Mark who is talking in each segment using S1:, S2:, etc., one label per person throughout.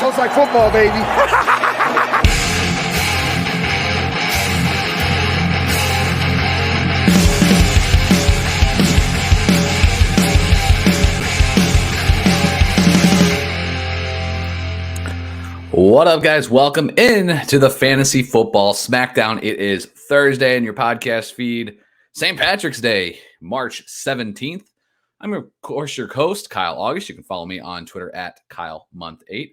S1: Looks like football, baby.
S2: What up, guys? Welcome in to the Fantasy Football Smackdown. It is Thursday in your podcast feed, St. Patrick's Day, March 17th. I'm, of course, your host, Kyle August. You can follow me on Twitter at KyleMonth8.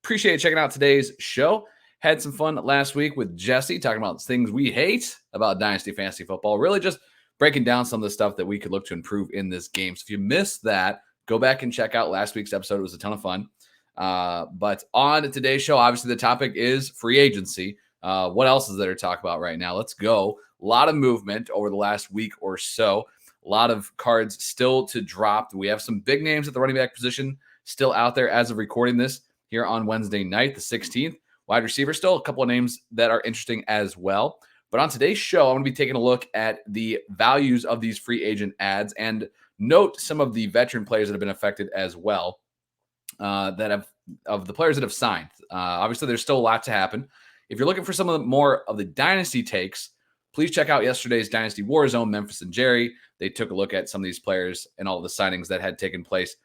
S2: Appreciate checking out today's show. Had some fun last week with Jesse talking about things we hate about Dynasty Fantasy Football. Really just breaking down some of the stuff that we could look to improve in this game. So if you missed that, go back and check out last week's episode. It was a ton of fun. But on today's show, obviously the topic is free agency. What else is there to talk about right now? Let's go. A lot of movement over the last week or so. A lot of cards still to drop. We have some big names at the running back position still out there as of recording this here on Wednesday night, the 16th. Wide receiver, still a couple of names that are interesting as well. But on today's show, I'm going to be taking a look at the values of these free agent ads and note some of the veteran players that have been affected as well. Of the players that have signed. Obviously, there's still a lot to happen. If you're looking for some of the more of the dynasty takes, please check out yesterday's Dynasty Warzone, Memphis and Jerry. They took a look at some of these players and all the signings that had taken place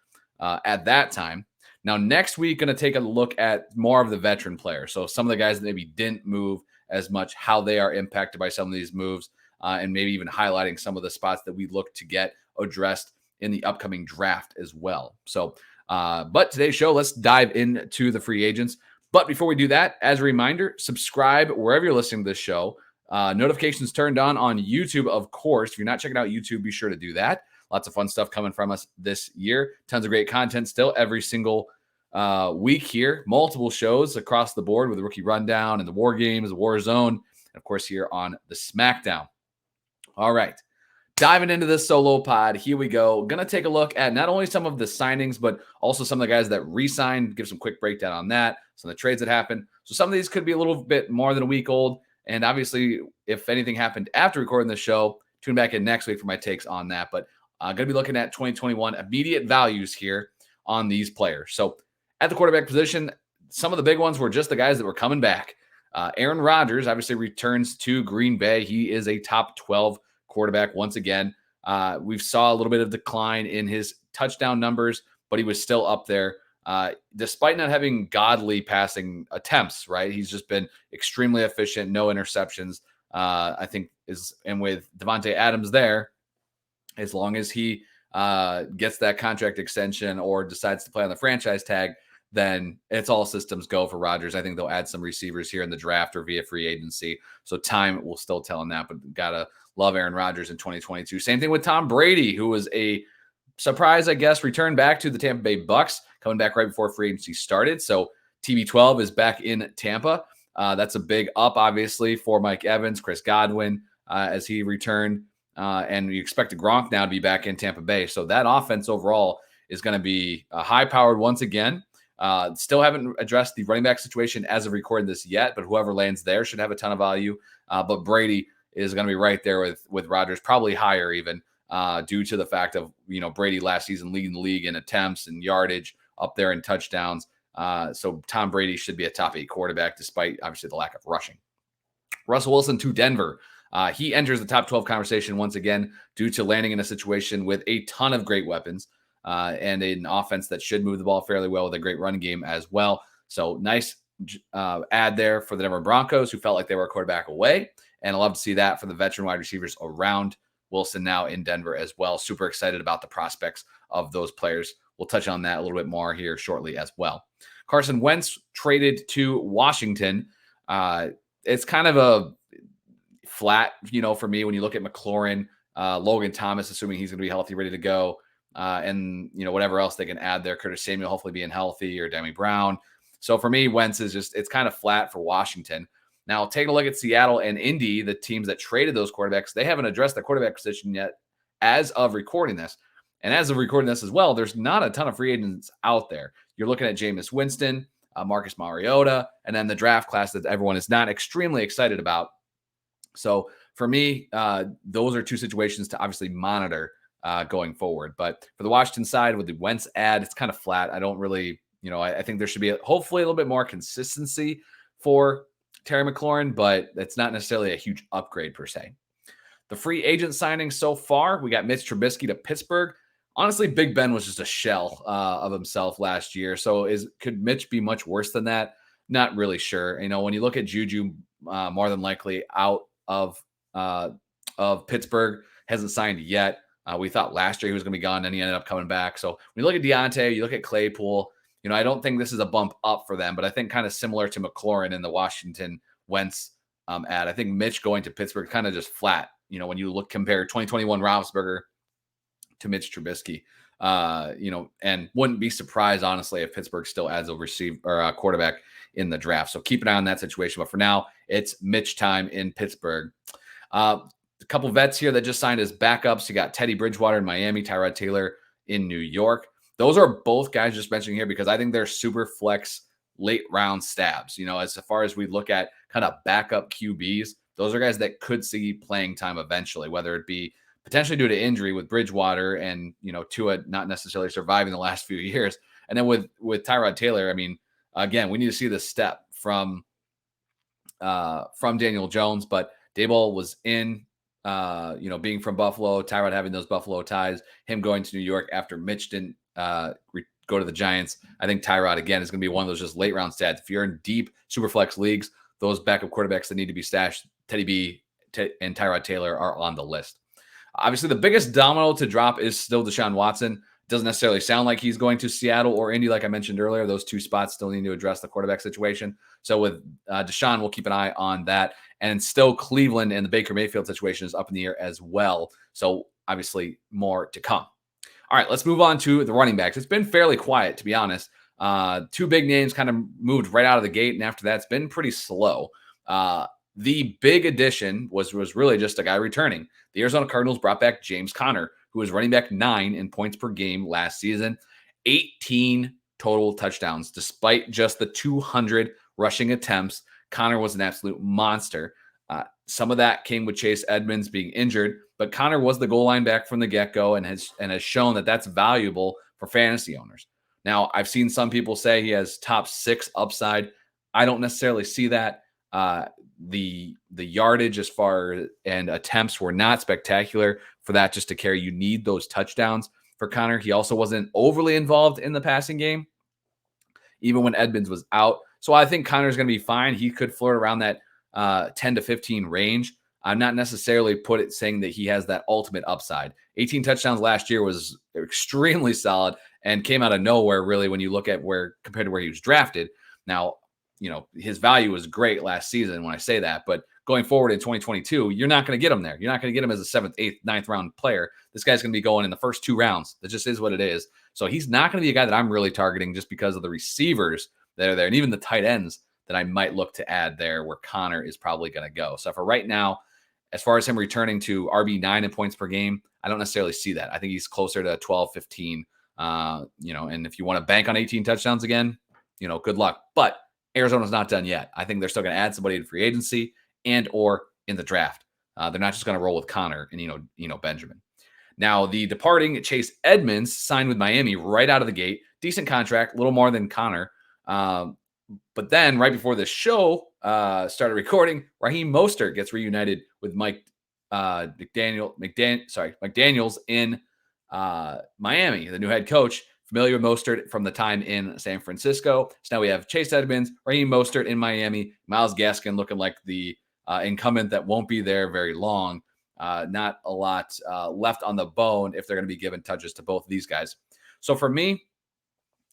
S2: at that time. Now, next week, going to take a look at more of the veteran players. So some of the guys that maybe didn't move as much, how they are impacted by some of these moves, and maybe even highlighting some of the spots that we look to get addressed in the upcoming draft as well. So, but today's show, let's dive into the free agents. But before we do that, as a reminder, subscribe wherever you're listening to this show. Notifications turned on YouTube, of course. If you're not checking out YouTube, be sure to do that. Lots of fun stuff coming from us this year. Tons of great content still every single week here. Multiple shows across the board with the Rookie Rundown and the War Games, the War Zone, and of course here on the Smackdown. All right. Diving into this solo pod, here we go. Going to take a look at not only some of the signings, but also some of the guys that re-signed, give some quick breakdown on that, some of the trades that happened. So some of these could be a little bit more than a week old. And obviously, if anything happened after recording the show, tune back in next week for my takes on that. But I'm going to be looking at 2021 immediate values here on these players. So at the quarterback position, some of the big ones were just the guys that were coming back. Aaron Rodgers obviously returns to Green Bay. He is a top 12 quarterback once again. We saw a little bit of decline in his touchdown numbers, but he was still up there despite not having godly passing attempts, right? He's just been extremely efficient, no interceptions. I think and with Devontae Adams there, as long as he gets that contract extension or decides to play on the franchise tag, then it's all systems go for Rodgers. I think they'll add some receivers here in the draft or via free agency. So time will still tell on that, but gotta love Aaron Rodgers in 2022. Same thing with Tom Brady, who was a surprise, I guess, return back to the Tampa Bay Bucks, coming back right before free agency started. So TB12 is back in Tampa. That's a big up, obviously, for Mike Evans, Chris Godwin, as he returned. And you expect Gronk now to be back in Tampa Bay. So that offense overall is going to be high-powered once again. Still haven't addressed the running back situation as of recording this yet, but whoever lands there should have a ton of value. But Brady is going to be right there with Rodgers, probably higher even, due to the fact of, Brady last season leading the league in attempts and yardage, up there in touchdowns. So Tom Brady should be a top 8 quarterback, despite obviously the lack of rushing. Russell Wilson to Denver. He enters the top 12 conversation once again due to landing in a situation with a ton of great weapons and an offense that should move the ball fairly well with a great run game as well. So nice ad there for the Denver Broncos, who felt like they were a quarterback away. And I love to see that for the veteran wide receivers around Wilson now in Denver as well. Super excited about the prospects of those players. We'll touch on that a little bit more here shortly as well. Carson Wentz traded to Washington. It's kind of a flat, for me when you look at McLaurin, Logan Thomas, assuming he's going to be healthy, ready to go. And, whatever else they can add there. Curtis Samuel hopefully being healthy, or Demi Brown. So for me, Wentz is it's kind of flat for Washington. Now, taking a look at Seattle and Indy, the teams that traded those quarterbacks, they haven't addressed their quarterback position yet as of recording this. And as of recording this as well, there's not a ton of free agents out there. You're looking at Jameis Winston, Marcus Mariota, and then the draft class that everyone is not extremely excited about. So for me, those are two situations to obviously monitor going forward. But for the Washington side with the Wentz ad, it's kind of flat. I don't really, I think there should be hopefully a little bit more consistency for Terry McLaurin, but it's not necessarily a huge upgrade per se. The free agent signings so far, we got Mitch Trubisky to Pittsburgh. Honestly, Big Ben was just a shell of himself last year. So could Mitch be much worse than that? Not really sure. When you look at Juju, more than likely out of Pittsburgh, hasn't signed yet. We thought last year he was going to be gone, and he ended up coming back. So when you look at Deontay, you look at Claypool, I don't think this is a bump up for them, but I think kind of similar to McLaurin in the Washington Wentz ad. I think Mitch going to Pittsburgh kind of just flat. When you compare 2021 Roethlisberger to Mitch Trubisky, and wouldn't be surprised, honestly, if Pittsburgh still adds a quarterback in the draft. So keep an eye on that situation. But for now, it's Mitch time in Pittsburgh. A couple vets here that just signed as backups. You got Teddy Bridgewater in Miami, Tyrod Taylor in New York. Those are both guys just mentioning here because I think they're super flex late round stabs. As far as we look at kind of backup QBs, those are guys that could see playing time eventually, whether it be potentially due to injury with Bridgewater and, Tua not necessarily surviving the last few years. And then with Tyrod Taylor, again, we need to see the step from Daniel Jones, but Daboll was in, being from Buffalo, Tyrod having those Buffalo ties, him going to New York after Mitch didn't go to the Giants. I think Tyrod, again, is going to be one of those just late round stats. If you're in deep super flex leagues, those backup quarterbacks that need to be stashed, Teddy B and Tyrod Taylor are on the list. Obviously, the biggest domino to drop is still Deshaun Watson. Doesn't necessarily sound like he's going to Seattle or Indy, like I mentioned earlier. Those two spots still need to address the quarterback situation. So with Deshaun, we'll keep an eye on that. And still Cleveland and the Baker Mayfield situation is up in the air as well. So obviously more to come. All right, let's move on to the running backs. It's been fairly quiet, to be honest. Two big names kind of moved right out of the gate, and after that, it's been pretty slow. The big addition was really just a guy returning. The Arizona Cardinals brought back James Conner, who was running back 9 in points per game last season, 18 total touchdowns. Despite just the 200 rushing attempts, Conner was an absolute monster. Some of that came with Chase Edmonds being injured, but Conner was the goal line back from the get-go and has shown that that's valuable for fantasy owners. Now, I've seen some people say he has top 6 upside. I don't necessarily see that. The yardage as far and attempts were not spectacular for that just to carry. You need those touchdowns for Conner. He also wasn't overly involved in the passing game, even when Edmonds was out. So I think Conner's going to be fine. He could flirt around that 10 to 15 range. I'm not necessarily saying that he has that ultimate upside. 18 touchdowns last year was extremely solid and came out of nowhere, really, when you look at compared to where he was drafted. Now, his value was great last season when I say that, but going forward in 2022, you're not going to get him there. You're not going to get him as a 7th, 8th, 9th round player. This guy's going to be going in the first 2 rounds. That just is what it is. So he's not going to be a guy that I'm really targeting just because of the receivers that are there and even the tight ends that I might look to add there where Conner is probably going to go. So for right now, as far as him returning to RB9 in points per game, I don't necessarily see that. I think he's closer to 12, 15, and if you want to bank on 18 touchdowns again, good luck. But Arizona's not done yet. I think they're still going to add somebody in free agency and or in the draft. They're not just going to roll with Conner and Benjamin. Now, the departing Chase Edmonds signed with Miami right out of the gate. Decent contract, a little more than Conner. But then right before this show started recording, Raheem Mostert gets reunited with Mike McDaniels in Miami, the new head coach. Familiar with Mostert from the time in San Francisco. So now we have Chase Edmonds, Raheem Mostert in Miami, Myles Gaskin looking like the incumbent that won't be there very long. Not a lot left on the bone if they're going to be given touches to both of these guys. So for me,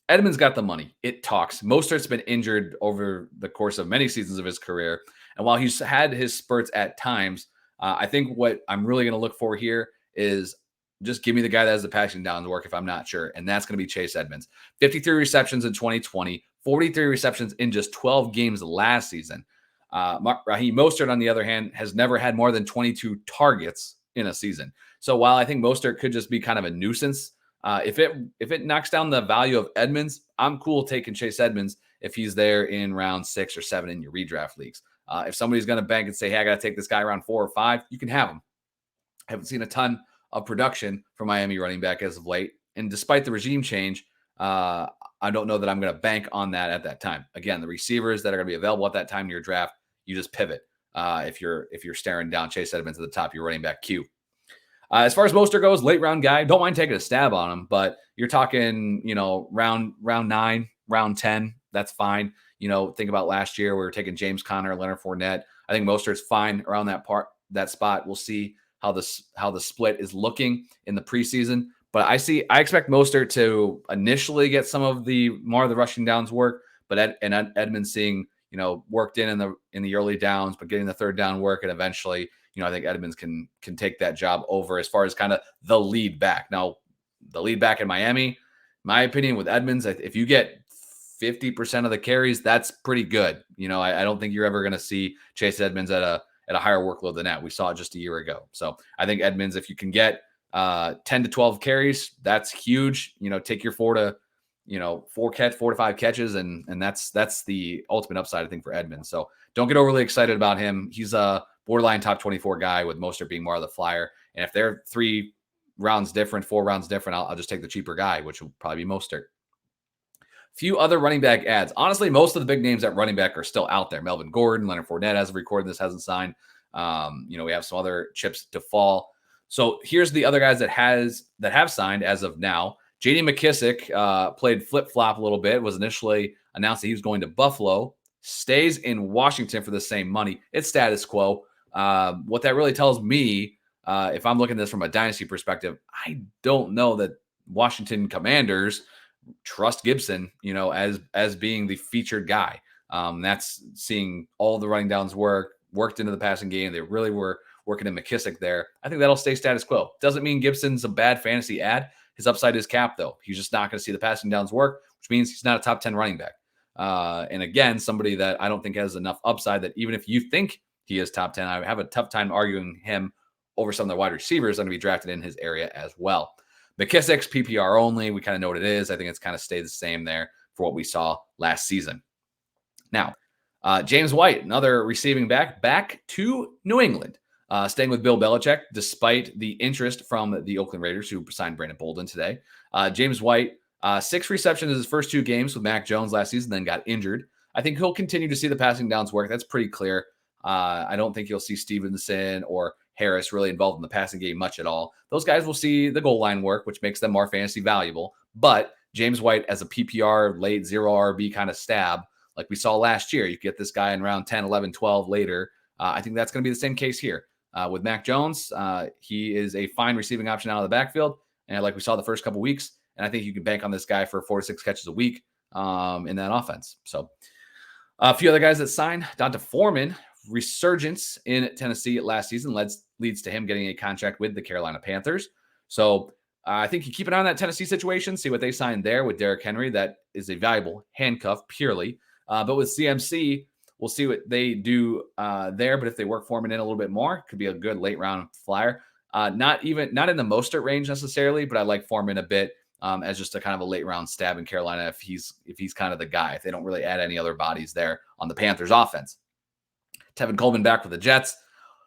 S2: Edmonds got the money. It talks. Mostert's been injured over the course of many seasons of his career. And while he's had his spurts at times, I think what I'm really going to look for here is just give me the guy that has the passing down to work if I'm not sure. And that's going to be Chase Edmonds. 53 receptions in 2020, 43 receptions in just 12 games last season. Raheem Mostert, on the other hand, has never had more than 22 targets in a season. So while I think Mostert could just be kind of a nuisance, if it knocks down the value of Edmonds, I'm cool taking Chase Edmonds if he's there in round 6 or 7 in your redraft leagues. If somebody's going to bank and say, hey, I got to take this guy around 4 or 5, you can have him. I haven't seen a ton of production from Miami running back as of late. And despite the regime change, I I don't know that I'm going to bank on that at that time. Again, the receivers that are going to be available at that time in your draft, you just pivot. If you're staring down Chase Edmonds at the top, your running back queue. As far as Mostert goes, late round guy, don't mind taking a stab on him, but you're talking, round 9, round 10, that's fine. Think about last year, we were taking James Conner, Leonard Fournette. I think Mostert's fine around that spot. We'll see how the split is looking in the preseason. But I expect Mostert to initially get some of more of the rushing downs work, but Edmonds seeing, worked in the early downs, but getting the third down work, and eventually, I think Edmonds can take that job over as far as kind of the lead back. Now, the lead back in Miami, my opinion with Edmonds, if you get 50% of the carries, that's pretty good. I don't think you're ever going to see Chase Edmonds at a higher workload than that. We saw it just a year ago. So I think Edmonds, if you can get 10 to 12 carries, that's huge. Take your 4 to 5 catches, and that's the ultimate upside, I think, for Edmonds. So don't get overly excited about him. He's a borderline top 24 guy, with Mostert being more of the flyer. And if they're 4 rounds different, I'll just take the cheaper guy, which will probably be Mostert. Few other running back ads. Honestly, most of the big names at running back are still out there. Melvin Gordon, Leonard Fournette, as of recording this, hasn't signed. We have some other chips to fall. So here's the other guys that have signed as of now. J.D. McKissic played flip-flop a little bit, was initially announced that he was going to Buffalo, stays in Washington for the same money. It's status quo. What that really tells me, if I'm looking at this from a dynasty perspective, I don't know that Washington Commanders trust Gibson, as being the featured guy. That's seeing all the running downs worked into the passing game. They really were working in McKissic there. I think that'll stay status quo. Doesn't mean Gibson's a bad fantasy ad. His upside is capped, though. He's just not going to see the passing downs work, which means he's not a top 10 running back. And again, somebody that I don't think has enough upside that even if you think he is top 10, I have a tough time arguing him over some of the wide receivers that are going to be drafted in his area as well. McKissic's PPR only. We kind of know what it is. I think it's kind of stayed the same there for what we saw last season. Now, James White, another receiving back to New England, staying with Bill Belichick, despite the interest from the Oakland Raiders, who signed Brandon Bolden today. James White, 6 receptions in his first 2 games with Mac Jones last season, then got injured. I think he'll continue to see the passing downs work. That's pretty clear. I don't think you'll see Stevenson or Harris really involved in the passing game much at all. Those guys will see the goal line work, which makes them more fantasy valuable. But James White as a PPR late 0 RB kind of stab, like we saw last year, you get this guy in round 10, 11, 12 later. I think that's going to be the same case here. With Mac Jones, he is a fine receiving option out of the backfield, and like we saw the first couple weeks, and I think you can bank on this guy for 4 to 6 catches a week in that offense. So a few other guys that signed. Donta Foreman, resurgence in Tennessee last season leads to him getting a contract with the Carolina Panthers. So I think you keep an eye on that Tennessee situation, see what they signed there with Derrick Henry. That is a valuable handcuff purely. But with CMC, we'll see what they do there. But if they work Foreman in a little bit more, it could be a good late round flyer. Not in the Mostert range necessarily, but I like Foreman a bit as just a kind of a late round stab in Carolina if he's kind of the guy, if they don't really add any other bodies there on the Panthers offense. Tevin Coleman back with the Jets.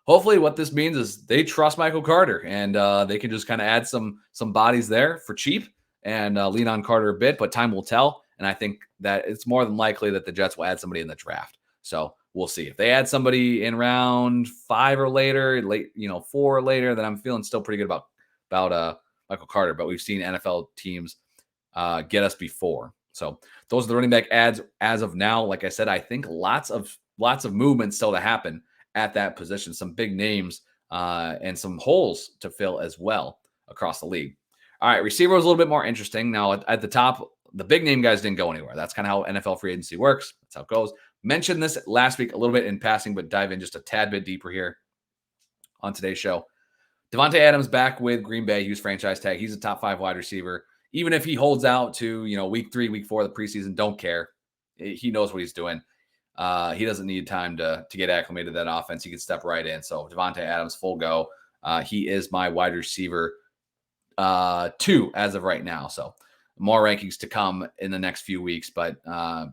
S2: Hopefully what this means is they trust Michael Carter, and they can just kind of add some bodies there for cheap and lean on Carter a bit, but time will tell. And I think that it's more than likely that the Jets will add somebody in the draft. So we'll see. If they add somebody in round 5 or later, 4 or later, then I'm feeling still pretty good about Michael Carter. But we've seen NFL teams get us before. So those are the running back ads as of now. Like I said, I think lots of movement still to happen at that position. Some big names and some holes to fill as well across the league. All right, receiver was a little bit more interesting. Now at the top, the big name guys didn't go anywhere. That's kind of how NFL free agency works. That's how it goes. Mentioned this last week a little bit in passing, but dive in just a tad bit deeper here on today's show. Devontae Adams back with Green Bay. He was franchise tag. He's a top 5 wide receiver. Even if he holds out to week 3, week 4 of the preseason, don't care. He knows what he's doing. He doesn't need time to get acclimated to that offense. He can step right in. So Devontae Adams, full go. He is my wide receiver 2 as of right now. So more rankings to come in the next few weeks, but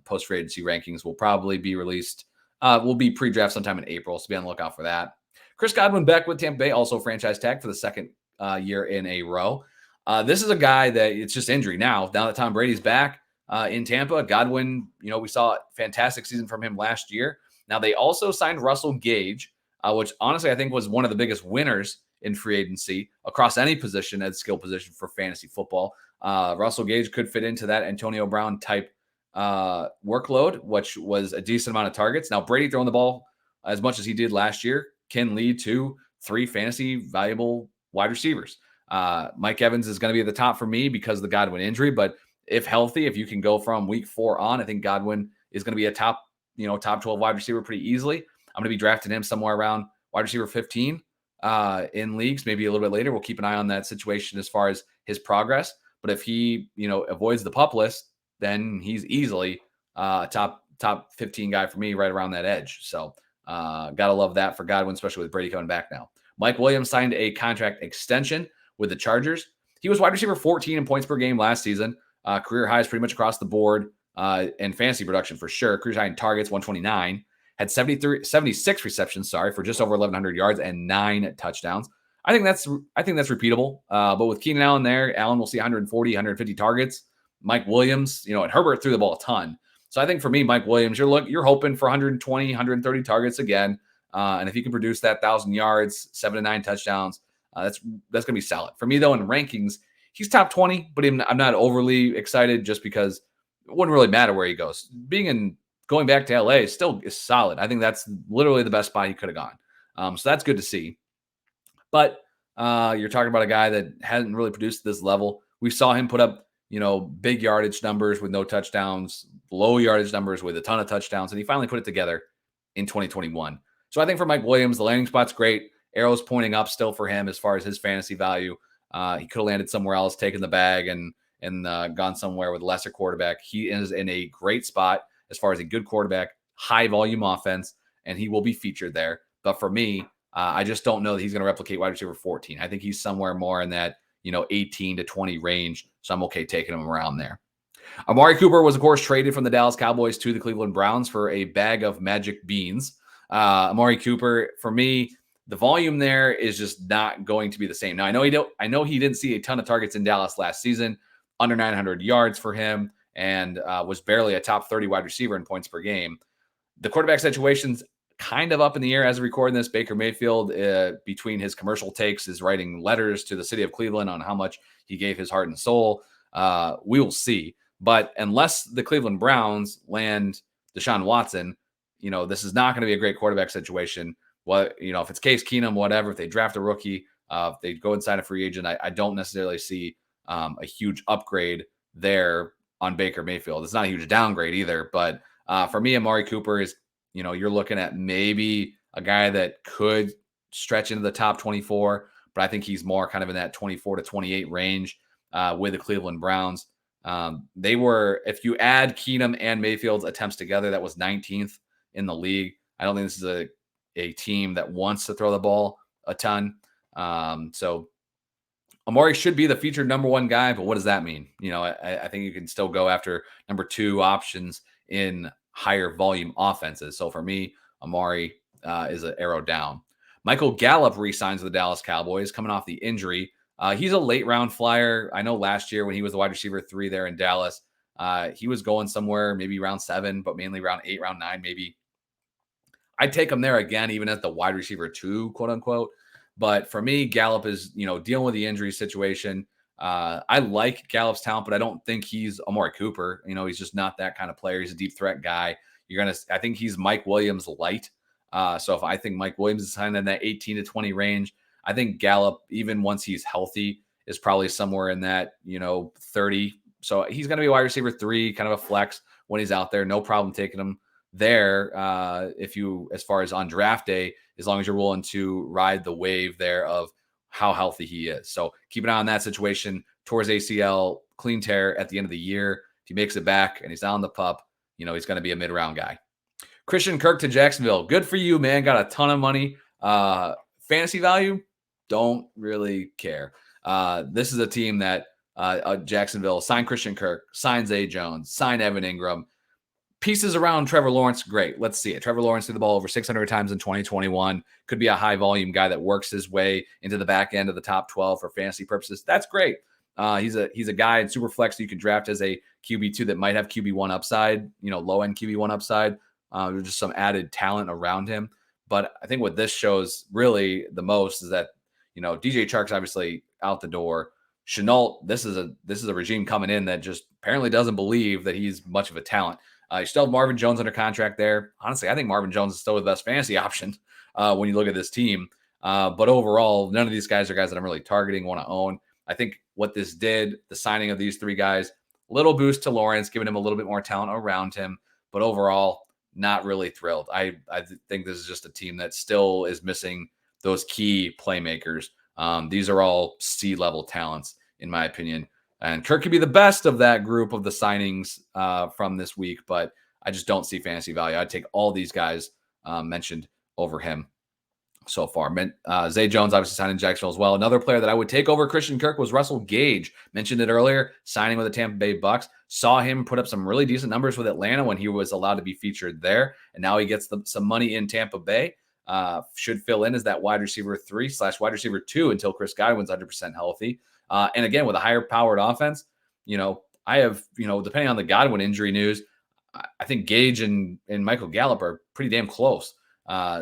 S2: post-free agency rankings will probably be released. Will be pre-draft sometime in April, so be on the lookout for that. Chris Godwin back with Tampa Bay, also franchise tag for the second year in a row. This is a guy that it's just injury now. Now that Tom Brady's back, in Tampa. Godwin, we saw a fantastic season from him last year. Now, they also signed Russell Gage, which honestly I think was one of the biggest winners in free agency across any position at skill position for fantasy football. Russell Gage could fit into that Antonio Brown type workload, which was a decent amount of targets. Now, Brady throwing the ball as much as he did last year can lead to 3 fantasy valuable wide receivers. Mike Evans is going to be at the top for me because of the Godwin injury, but if healthy, if you can go from week 4 on, I think Godwin is going to be a top 12 wide receiver pretty easily. I'm going to be drafting him somewhere around wide receiver 15 in leagues, maybe a little bit later. We'll keep an eye on that situation as far as his progress. But if he, avoids the pup list, then he's easily a top 15 guy for me right around that edge. So gotta love that for Godwin, especially with Brady coming back now. Mike Williams signed a contract extension with the Chargers. He was wide receiver 14 in points per game last season. Career highs pretty much across the board and fantasy production for sure. Career high in targets, 129. Had 76 receptions, for just over 1,100 yards and 9 touchdowns. I think that's repeatable. But with Keenan Allen there, Allen will see 140, 150 targets. Mike Williams, and Herbert threw the ball a ton. So I think for me, Mike Williams, you're hoping for 120, 130 targets again. And if he can produce that 1,000 yards, 7 to 9 touchdowns, that's going to be solid. For me, though, in rankings, he's top 20, but I'm not overly excited just because it wouldn't really matter where he goes. Going back to LA still is solid. I think that's literally the best spot he could have gone. So that's good to see. But you're talking about a guy that hasn't really produced at this level. We saw him put up, big yardage numbers with no touchdowns, low yardage numbers with a ton of touchdowns, and he finally put it together in 2021. So I think for Mike Williams, the landing spot's great. Arrows pointing up still for him as far as his fantasy value. He could have landed somewhere else, taken the bag, and gone somewhere with a lesser quarterback. He is in a great spot as far as a good quarterback, high volume offense, and he will be featured there. But for me, I just don't know that he's going to replicate wide receiver 14. I think he's somewhere more in that 18 to 20 range. So I'm okay taking him around there. Amari Cooper was, of course, traded from the Dallas Cowboys to the Cleveland Browns for a bag of magic beans. Amari Cooper, for me, the volume there is just not going to be the same. Now, I know he didn't see a ton of targets in Dallas last season, under 900 yards for him, and was barely a top 30 wide receiver in points per game. The quarterback situation's kind of up in the air as of recording this. Baker Mayfield, between his commercial takes, is writing letters to the city of Cleveland on how much he gave his heart and soul. We will see. But unless the Cleveland Browns land Deshaun Watson, this is not going to be a great quarterback situation. If it's Case Keenum, whatever, if they draft a rookie, if they go inside a free agent, I don't necessarily see a huge upgrade there on Baker Mayfield. It's not a huge downgrade either. But for me, Amari Cooper is, you're looking at maybe a guy that could stretch into the top 24, but I think he's more kind of in that 24 to 28 range with the Cleveland Browns. They were, if you add Keenum and Mayfield's attempts together, that was 19th in the league. I don't think this is a team that wants to throw the ball a ton. So Amari should be the featured number 1 guy, but what does that mean? I think you can still go after number 2 options in higher volume offenses. So for me, Amari is an arrow down. Michael Gallup re-signs with the Dallas Cowboys coming off the injury. He's a late round flyer. I know last year when he was the wide receiver 3 there in Dallas, he was going somewhere maybe round 7, but mainly round 8, round 9, maybe. I'd take him there again, even as the wide receiver 2, quote unquote. But for me, Gallup is, dealing with the injury situation. I like Gallup's talent, but I don't think he's Amari Cooper. He's just not that kind of player. He's a deep threat guy. I think he's Mike Williams light. So if I think Mike Williams is kind of in that 18 to 20 range, I think Gallup, even once he's healthy, is probably somewhere in that, 30. So he's going to be wide receiver 3, kind of a flex when he's out there. No problem taking him there. As far as on draft day, as long as you're willing to ride the wave there of how healthy he is. So keep an eye on that situation. Towards ACL, clean tear at the end of the year. If he makes it back and he's on the pup, he's going to be a mid-round guy. Christian Kirk to Jacksonville. Good for you, man. Got a ton of money. Fantasy value, don't really care. This is a team that Jacksonville signed Christian Kirk, signed Zay Jones, signed Evan Ingram. Pieces around Trevor Lawrence, great. Let's see it. Trevor Lawrence threw the ball over 600 times in 2021. Could be a high volume guy that works his way into the back end of the top 12 for fantasy purposes. That's great. He's a guy in super flex that you can draft as a QB2 that might have QB1 upside, low end QB1 upside. There's just some added talent around him. But I think what this shows really the most is that DJ Chark's obviously out the door. Chenault, this is a regime coming in that just apparently doesn't believe that he's much of a talent. You still have Marvin Jones under contract there. Honestly, I think Marvin Jones is still the best fantasy option when you look at this team. But overall, none of these guys are guys that I'm really targeting, want to own. I think what this did, the signing of these three guys, little boost to Lawrence, giving him a little bit more talent around him. But overall, not really thrilled. I think this is just a team that still is missing those key playmakers. These are all C-level talents, in my opinion. And Kirk could be the best of that group of the signings from this week, but I just don't see fantasy value. I'd take all these guys mentioned over him so far. Zay Jones obviously signed in Jacksonville as well. Another player that I would take over Christian Kirk was Russell Gage. Mentioned it earlier, signing with the Tampa Bay Bucks. Saw him put up some really decent numbers with Atlanta when he was allowed to be featured there. And now he gets some money in Tampa Bay. Should fill in as that wide receiver 3/wide receiver 2 until Chris Godwin's 100% healthy. And again, with a higher powered offense, I have, depending on the Godwin injury news, I think Gage and Michael Gallup are pretty damn close.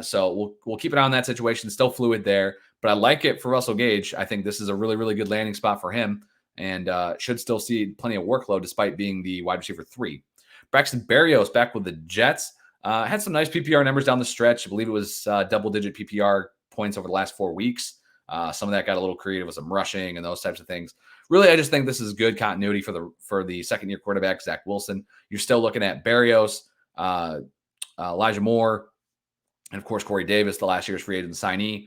S2: So we'll keep an eye on that situation. Still fluid there, but I like it for Russell Gage. I think this is a really, really good landing spot for him and should still see plenty of workload despite being the wide receiver 3. Braxton Berrios back with the Jets. Had some nice PPR numbers down the stretch. I believe it was double-digit PPR points over the last 4 weeks. Some of that got a little creative with some rushing and those types of things. Really, I just think this is good continuity for the second-year quarterback, Zach Wilson. You're still looking at Berrios, Elijah Moore, and of course Corey Davis, the last year's free agent signee.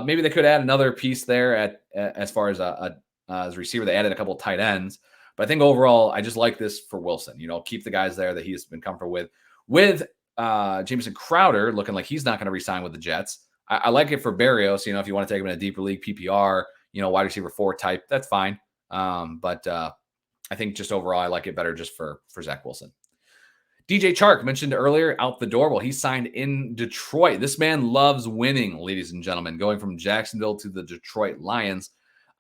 S2: Maybe they could add another piece there as far as as a receiver. They added a couple of tight ends, but I think overall, I just like this for Wilson. Keep the guys there that he's been comfortable with. With Jamison Crowder looking like he's not going to re-sign with the Jets. I like it for Berrios. If you want to take him in a deeper league PPR, wide receiver 4 type, that's fine. But I think just overall, I like it better just for Zach Wilson. DJ Chark mentioned earlier out the door. Well, he signed in Detroit. This man loves winning, ladies and gentlemen, going from Jacksonville to the Detroit Lions.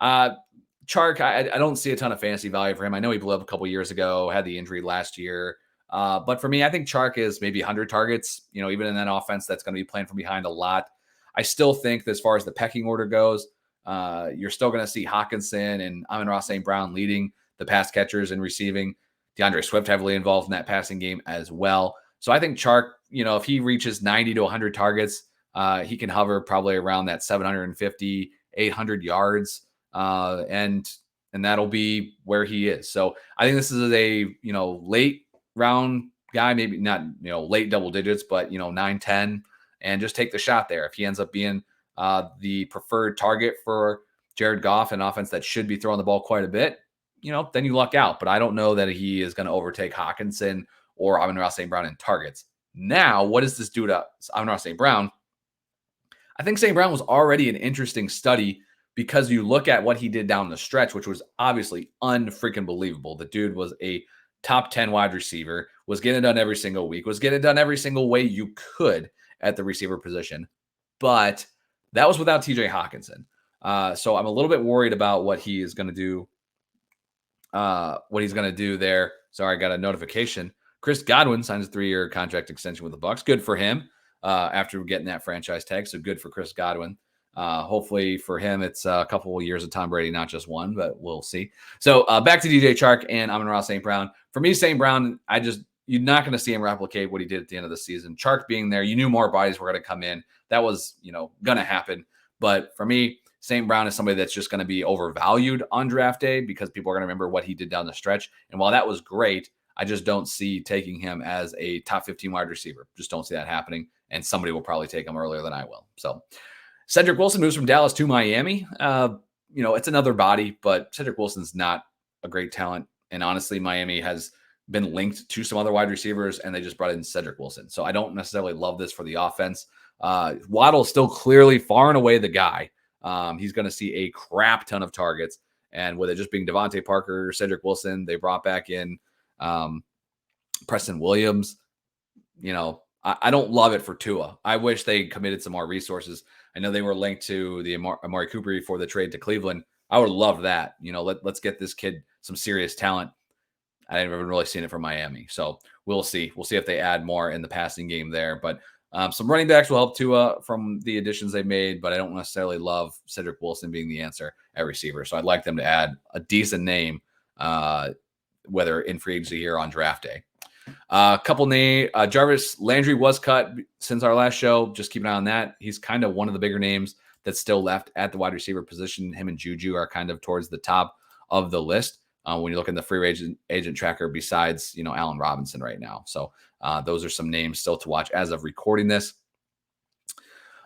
S2: Chark, I don't see a ton of fantasy value for him. I know he blew up a couple years ago, had the injury last year. But for me, I think Chark is maybe 100 targets, even in that offense that's going to be playing from behind a lot. I still think that as far as the pecking order goes, you're still going to see Hawkinson and Amon-Ra St. Brown leading the pass catchers and receiving. DeAndre Swift heavily involved in that passing game as well. So I think Chark, if he reaches 90 to 100 targets, he can hover probably around that 750, 800 yards. And that'll be where he is. So I think this is a, late round guy, maybe not, late double digits, but, 9, 10, and just take the shot there. If he ends up being the preferred target for Jared Goff, an offense that should be throwing the ball quite a bit, then you luck out. But I don't know that he is going to overtake Hawkinson or Amon-Ra St. Brown in targets. Now, what does this do to Amon-Ra St. Brown? I think St. Brown was already an interesting study because you look at what he did down the stretch, which was obviously unfreaking believable. The dude was a top 10 wide receiver, was getting it done every single week, was getting it done every single way you could at the receiver position. But that was without TJ Hawkinson. So I'm a little bit worried about what he is going to do. What he's going to do there. Sorry, I got a notification. Chris Godwin signs a 3-year contract extension with the Bucs. Good for him after getting that franchise tag. So good for Chris Godwin. Hopefully for him, it's a couple of years of Tom Brady, not just one, but we'll see. So back to DJ Chark and Amon-Ra St. Brown. For me, St. Brown, you're not going to see him replicate what he did at the end of the season. Chark being there, you knew more bodies were going to come in. That was, going to happen. But for me, St. Brown is somebody that's just going to be overvalued on draft day because people are going to remember what he did down the stretch. And while that was great, I just don't see taking him as a top 15 wide receiver. Just don't see that happening. And somebody will probably take him earlier than I will. So Cedric Wilson moves from Dallas to Miami. It's another body, but Cedric Wilson's not a great talent. And honestly, Miami has been linked to some other wide receivers, and they just brought in Cedric Wilson. So I don't necessarily love this for the offense. Waddle's still clearly far and away the guy. He's going to see a crap ton of targets. And with it just being Devontae Parker, Cedric Wilson, they brought back in Preston Williams. I don't love it for Tua. I wish they committed some more resources. I know they were linked to the Amari Cooper before the trade to Cleveland. I would love that. Let's get this kid some serious talent. I haven't really seen it from Miami. So we'll see. We'll see if they add more in the passing game there. But some running backs will help Tua from the additions they've made, but I don't necessarily love Cedric Wilson being the answer at receiver. So I'd like them to add a decent name, whether in free agency here on draft day. Couple name Jarvis Landry was cut since our last show. Just keep an eye on that. He's kind of one of the bigger names that's still left at the wide receiver position. Him and Juju are kind of towards the top of the list when you look in the free agent tracker, besides Allen Robinson right now. So those are some names still to watch as of recording this.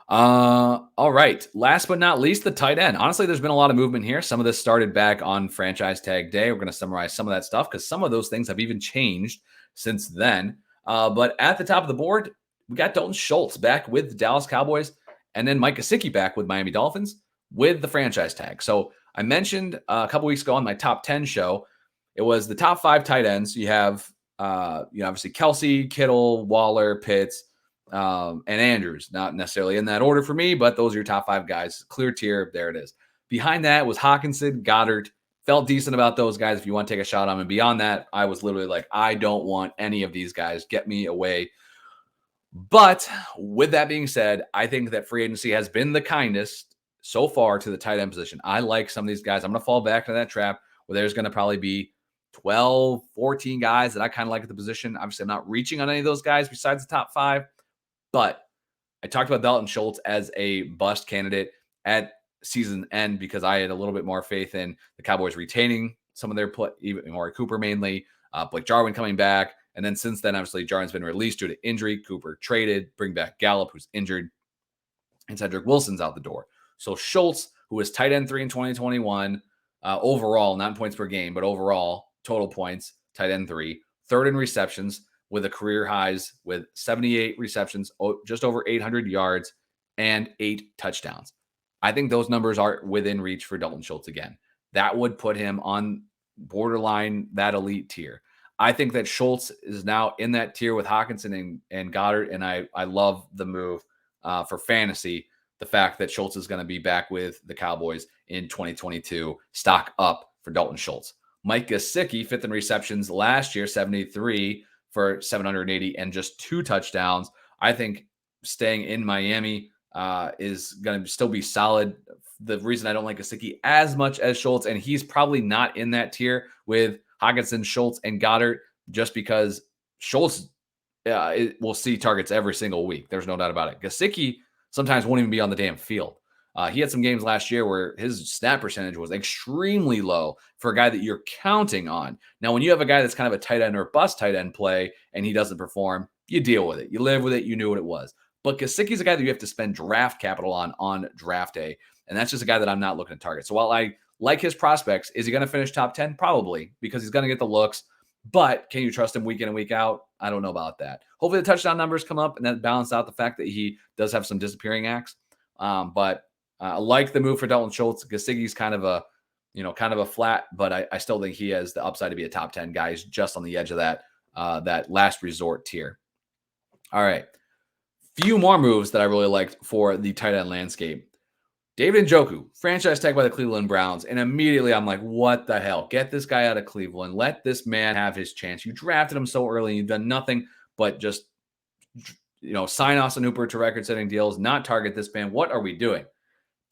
S2: All right. Last but not least, the tight end. Honestly, there's been a lot of movement here. Some of this started back on franchise tag day. We're going to summarize some of that stuff because some of those things have even changed since then. But at the top of the board, we got Dalton Schultz back with the Dallas Cowboys, and then Mike Gesicki back with Miami Dolphins with the franchise tag. So I mentioned a couple weeks ago on my top 10 show, it was the top 5 tight ends. You have, obviously Kelsey, Kittle, Waller, Pitts, and Andrews. Not necessarily in that order for me, but those are your top 5 guys. Clear tier. There it is. Behind that was Hawkinson, Goddard. Felt decent about those guys if you want to take a shot on them. And beyond that, I was literally like, I don't want any of these guys. Get me away. But with that being said, I think that free agency has been the kindest so far to the tight end position. I like some of these guys. I'm going to fall back into that trap where there's going to probably be 12, 14 guys that I kind of like at the position. Obviously, I'm not reaching on any of those guys besides the top 5. But I talked about Dalton Schultz as a bust candidate at season end because I had a little bit more faith in the Cowboys retaining some of their play, even Amari Cooper mainly, Blake Jarwin coming back. And then since then, obviously, Jarwin's been released due to injury. Cooper traded, bring back Gallup, who's injured, and Cedric Wilson's out the door. So Schultz, who was tight end 3 in 2021, overall, not in points per game, but overall, total points, tight end 3, third in receptions with a career highs with 78 receptions, just over 800 yards, and 8 touchdowns. I think those numbers are within reach for Dalton Schultz again. That would put him on borderline that elite tier. I think that Schultz is now in that tier with Hawkinson and Goddard, and I love the move for fantasy. The fact that Schultz is going to be back with the Cowboys in 2022. Stock up for Dalton Schultz. Mike Gesicki, 5th in receptions last year, 73 for 780 and just 2 touchdowns. I think staying in Miami is going to still be solid. The reason I don't like Gesicki as much as Schultz, and he's probably not in that tier with Hawkinson, Schultz, and Goddard, just because Schultz will see targets every single week. There's no doubt about it. Gesicki sometimes won't even be on the damn field. He had some games last year where his snap percentage was extremely low for a guy that you're counting on. Now, when you have a guy that's kind of a tight end or bust tight end play and he doesn't perform, you deal with it. You live with it. You knew what it was. But Gesicki's a guy that you have to spend draft capital on draft day. And that's just a guy that I'm not looking to target. So while I like his prospects, is he going to finish top 10? Probably, because he's going to get the looks. But can you trust him week in and week out? I don't know about that. Hopefully the touchdown numbers come up and that balance out the fact that he does have some disappearing acts. But I like the move for Dalton Schultz. Gesicki's kind of a flat, but I still think he has the upside to be a top 10 guy. He's just on the edge of that last resort tier. All right. Few more moves that I really liked for the tight end landscape. David Njoku, franchise tag by the Cleveland Browns. And immediately I'm like, what the hell? Get this guy out of Cleveland. Let this man have his chance. You drafted him so early and you've done nothing but just, sign Austin Hooper to record-setting deals, not target this man. What are we doing?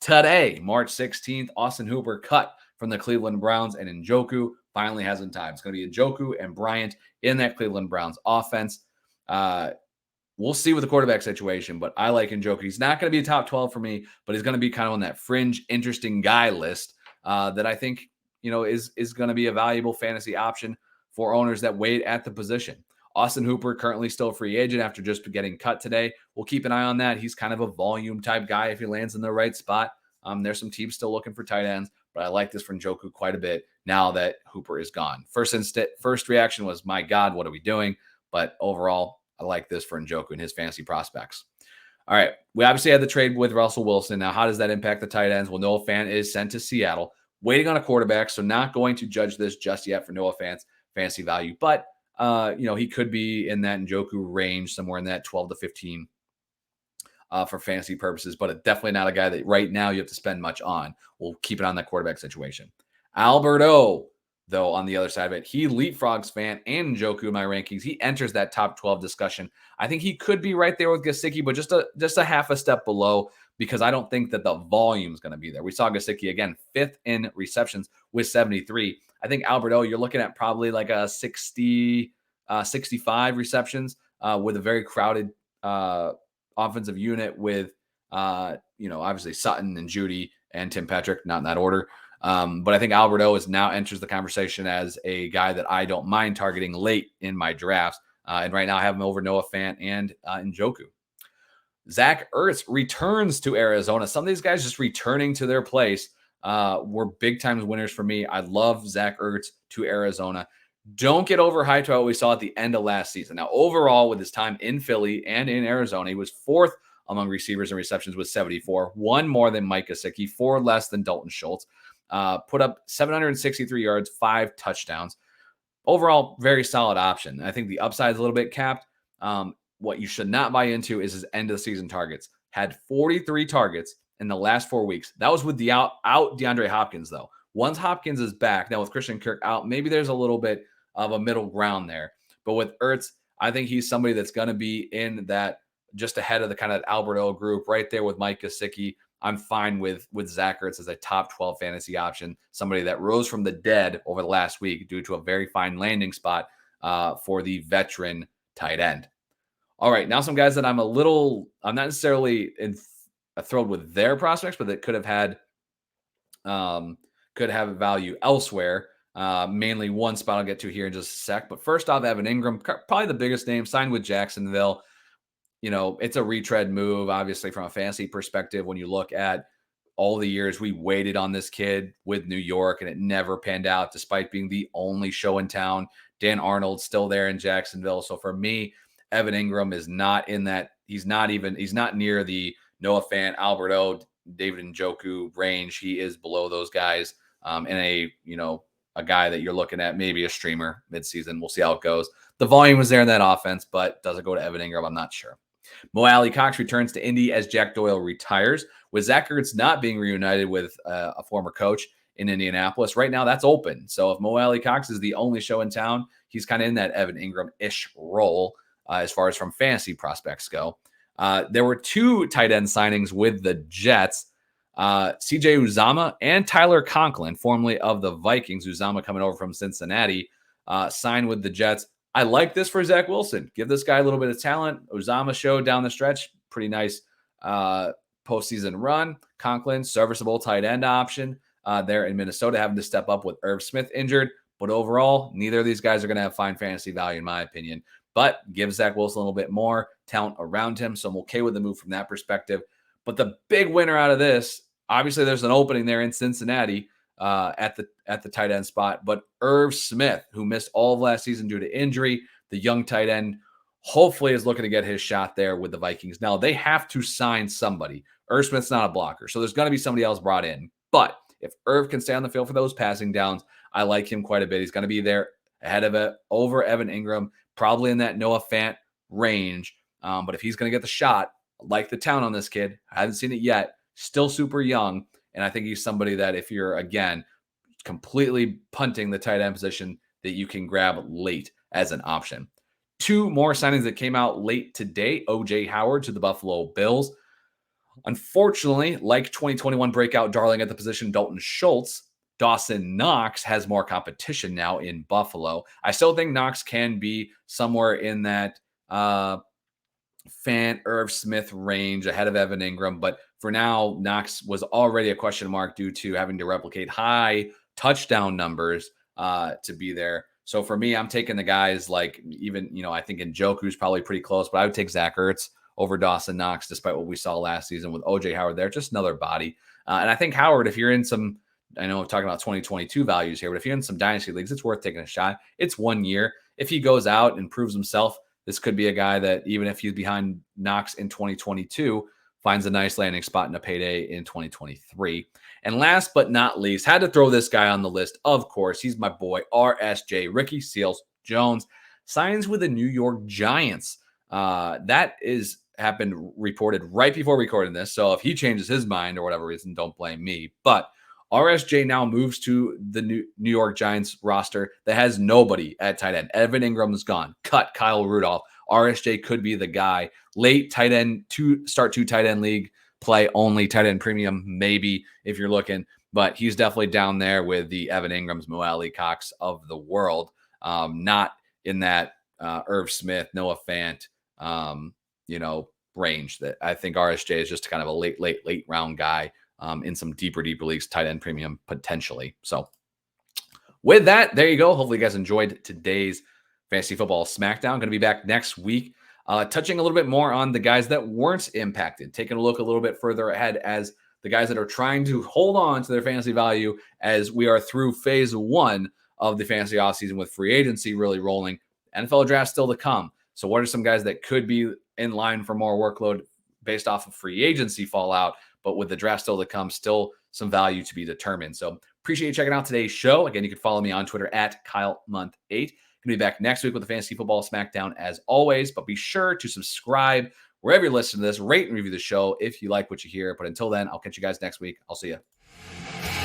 S2: Today, March 16th, Austin Hooper cut from the Cleveland Browns, and Njoku finally has in time. It's going to be Njoku and Bryant in that Cleveland Browns offense. We'll see with the quarterback situation, but I like Njoku. He's not going to be a top 12 for me, but he's going to be kind of on that fringe, interesting guy list that I think, is going to be a valuable fantasy option for owners that wait at the position. Austin Hooper, currently still a free agent after just getting cut today. We'll keep an eye on that. He's kind of a volume type guy if he lands in the right spot. There's some teams still looking for tight ends, but I like this for Njoku quite a bit now that Hooper is gone. First reaction was, my God, what are we doing? But overall, I like this for Njoku and his fantasy prospects. All right. We obviously had the trade with Russell Wilson. Now, how does that impact the tight ends? Well, Noah Fant is sent to Seattle, waiting on a quarterback. So not going to judge this just yet for Noah Fant's fantasy value. But, he could be in that Njoku range, somewhere in that 12 to 15 for fantasy purposes, but definitely not a guy that right now you have to spend much on. We'll keep it on that quarterback situation. Alberto, though, on the other side of it, he leapfrogs Fant and Njoku in my rankings. He enters that top 12 discussion. I think he could be right there with Gesicki, but just a half a step below, because I don't think that the volume is going to be there. We saw Gesicki, again, 5th in receptions with 73. I think Alberto, you're looking at probably like a 60, 65 receptions with a very crowded offensive unit with, obviously Sutton and Judy and Tim Patrick, not in that order. But I think Alberto now enters the conversation as a guy that I don't mind targeting late in my drafts. And right now I have him over Noah Fant and Njoku. Zach Ertz returns to Arizona. Some of these guys just returning to their place were big time winners for me. I love Zach Ertz to Arizona. Don't get overhyped by what we saw at the end of last season. Now, overall, with his time in Philly and in Arizona, he was 4th among receivers and receptions with 74, 1 more than Mike Gesicki, 4 less than Dalton Schultz. Put up 763 yards, 5 touchdowns. Overall, very solid option. I think the upside is a little bit capped. What you should not buy into is his end of the season targets. Had 43 targets in the last 4 weeks. That was with the out DeAndre Hopkins, though. Once Hopkins is back, now with Christian Kirk out, maybe there's a little bit of a middle ground there. But with Ertz, I think he's somebody that's going to be in that just ahead of the kind of Alberto group, right there with Mike Gesicki. I'm fine with Zach Ertz as a top 12 fantasy option, somebody that rose from the dead over the last week due to a very fine landing spot for the veteran tight end. All right, now some guys that I'm not necessarily thrilled with their prospects, but that could have value elsewhere. Mainly one spot I'll get to here in just a sec. But first off, Evan Ingram, probably the biggest name, signed with Jacksonville. It's a retread move, obviously, from a fantasy perspective. When you look at all the years we waited on this kid with New York and it never panned out, despite being the only show in town. Dan Arnold's still there in Jacksonville. So for me, Evan Ingram is not in that. He's not near the Noah Fant, Alberto, David Njoku range. He is below those guys, and a guy that you're looking at, maybe a streamer midseason. We'll see how it goes. The volume is there in that offense, but does it go to Evan Ingram? I'm not sure. Mo Alley-Cox returns to Indy as Jack Doyle retires, with Zach Ertz not being reunited with a former coach in Indianapolis. Right now, that's open. So if Mo Alley-Cox is the only show in town, he's kind of in that Evan Ingram-ish role as far as from fantasy prospects go. There were 2 tight end signings with the Jets. CJ Uzomah and Tyler Conklin, formerly of the Vikings. Uzomah coming over from Cincinnati, signed with the Jets. I like this for Zach Wilson. Give this guy a little bit of talent. Uzomah showed down the stretch. Pretty nice postseason run. Conklin, serviceable tight end option there in Minnesota, having to step up with Irv Smith injured. But overall, neither of these guys are going to have fine fantasy value, in my opinion. But give Zach Wilson a little bit more talent around him. So I'm okay with the move from that perspective. But the big winner out of this, obviously there's an opening there in Cincinnati at the tight end spot. But Irv Smith, who missed all of last season due to injury, the young tight end, hopefully is looking to get his shot there with the Vikings. Now, they have to sign somebody. Irv Smith's not a blocker, so there's going to be somebody else brought in. But if Irv can stay on the field for those passing downs, I like him quite a bit. He's going to be there ahead of it over Evan Ingram, probably in that Noah Fant range. But if he's going to get the shot, I like the talent on this kid. I haven't seen it yet. Still super young. And I think he's somebody that if you're, again, completely punting the tight end position, that you can grab late as an option. 2 more signings that came out late today. O.J. Howard to the Buffalo Bills. Unfortunately, like 2021 breakout darling at the position, Dalton Schultz, Dawson Knox has more competition now in Buffalo. I still think Knox can be somewhere in that Fant, Irv Smith range ahead of Evan Ingram. But for now, Knox was already a question mark due to having to replicate high touchdown numbers to be there. So for me, I'm taking the guys like even, I think Njoku's probably pretty close, but I would take Zach Ertz over Dawson Knox, despite what we saw last season with O.J. Howard there. Just another body. And I think Howard, if you're in some, I know I'm talking about 2022 values here, but if you're in some dynasty leagues, it's worth taking a shot. It's 1 year. If he goes out and proves himself, this could be a guy that even if he's behind Knox in 2022, finds a nice landing spot in a payday in 2023. And last but not least, had to throw this guy on the list. Of course, he's my boy, RSJ, Ricky Seals-Jones, signs with the New York Giants. That is happened reported right before recording this. So if he changes his mind or whatever reason, don't blame me. But RSJ now moves to the New York Giants roster that has nobody at tight end. Evan Ingram's gone. Cut Kyle Rudolph. RSJ could be the guy. Late tight end, start two tight end league, play only tight end premium, maybe if you're looking. But he's definitely down there with the Evan Ingrams, Mo Alley Cox of the world. Not in that Irv Smith, Noah Fant, range. That I think RSJ is just kind of a late round guy in some deeper leagues, tight end premium potentially. So with that, there you go. Hopefully you guys enjoyed today's Fantasy Football Smackdown. Going to be back next week, touching a little bit more on the guys that weren't impacted, taking a look a little bit further ahead as the guys that are trying to hold on to their fantasy value as we are through phase 1 of the fantasy offseason with free agency really rolling. NFL draft still to come. So what are some guys that could be in line for more workload based off of free agency fallout, but with the draft still to come, still some value to be determined. So appreciate you checking out today's show. Again, you can follow me on Twitter at KyleMonth8. Going to be back next week with the Fantasy Football Smackdown as always, but be sure to subscribe wherever you're listening to this, rate and review the show if you like what you hear. But until then, I'll catch you guys next week. I'll see you.